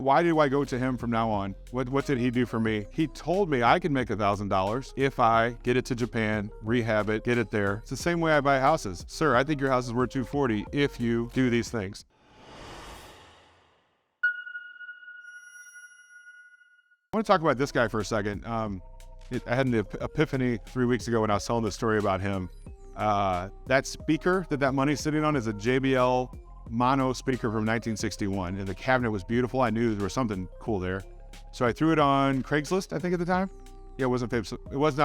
Why do I go to him from now on? What did he do for me? He told me I could make $1,000 if I get it to Japan, rehab it, get it there. It's the same way I buy houses. Sir, I think your house is worth $240 if you do these things. I want to talk about this guy for a second. I had an epiphany 3 weeks ago when I was telling the story about him. That speaker that money's sitting on is a JBL mono speaker from 1961, and the cabinet was beautiful. I knew there was something cool there, so I threw it on Craigslist. I think at the time, yeah, it was not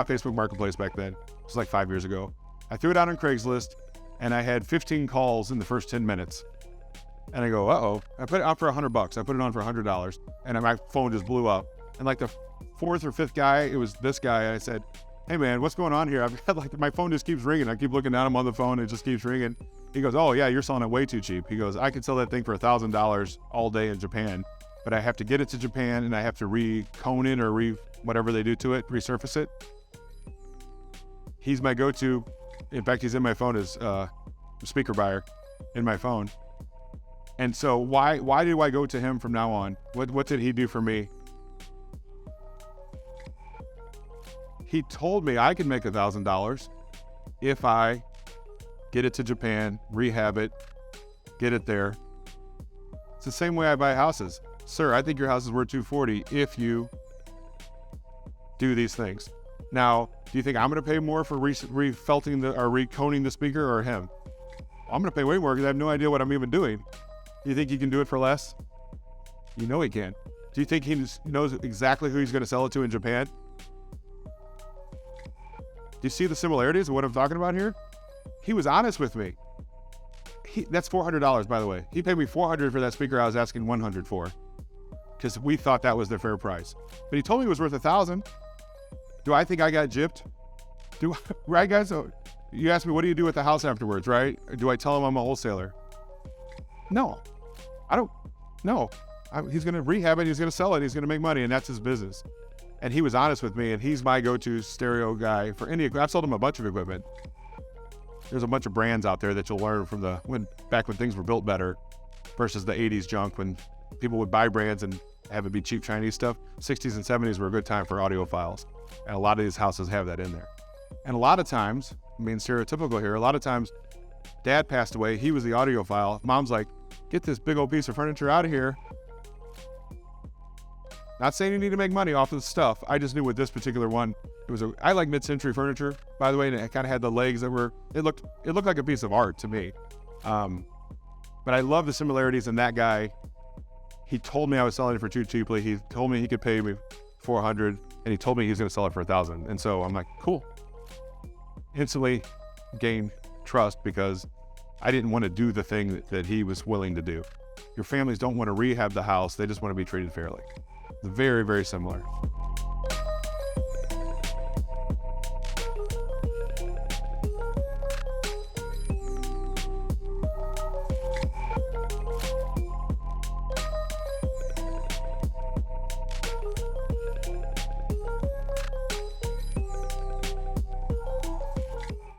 Facebook Marketplace back then. It was like 5 years ago. I threw it out on Craigslist, and I had 15 calls in the first 10 minutes. And I go, uh-oh. I put it out for $100. I put it on for $100, and my phone just blew up. And like the fourth or fifth guy, it was this guy. I said, "Hey man, what's going on here? I've got my phone just keeps ringing. I keep looking down. I'm on the phone. It just keeps ringing." He goes, "Oh yeah, you're selling it way too cheap." He goes, "I could sell that thing for $1,000 all day in Japan, but I have to get it to Japan and I have to re-cone it or whatever they do to it, resurface it." He's my go-to. In fact, he's in my phone as speaker buyer in my phone. And so why do I go to him from now on? What did he do for me? He told me I could make $1,000 if I get it to Japan, rehab it, get it there. It's the same way I buy houses. Sir, I think your house is worth $240 if you do these things. Now, do you think I'm going to pay more for refelting or reconing the speaker or him? I'm going to pay way more because I have no idea what I'm even doing. Do you think he can do it for less? You know he can. Do you think he knows exactly who he's going to sell it to in Japan? Do you see the similarities of what I'm talking about here? He was honest with me. That's $400, by the way. He paid me $400 for that speaker I was asking $100 for, because we thought that was the fair price. But he told me it was worth $1,000. Do I think I got gypped? Right, guys? So you asked me, what do you do with the house afterwards, right? Or do I tell him I'm a wholesaler? No, I don't. No, he's going to rehab it. He's going to sell it. He's going to make money, and that's his business. And he was honest with me, and he's my go-to stereo guy for any. I've sold him a bunch of equipment. There's a bunch of brands out there that you'll learn from back when things were built better versus the 80s junk when people would buy brands and have it be cheap Chinese stuff. 60s and 70s were a good time for audiophiles, and a lot of these houses have that in there. And a lot of times, being stereotypical here, a lot of times Dad passed away, he was the audiophile. Mom's like, "Get this big old piece of furniture out of here." Not saying you need to make money off of the stuff. I just knew with this particular one, I like mid-century furniture, by the way, and it kind of had the legs that it looked like a piece of art to me. But I love the similarities in that guy. He told me I was selling it for too cheaply. He told me he could pay me $400, and he told me he was going to sell it for $1,000. And so I'm like, cool. Instantly gained trust because I didn't want to do the thing that he was willing to do. Your families don't want to rehab the house. They just want to be treated fairly. Very, very similar.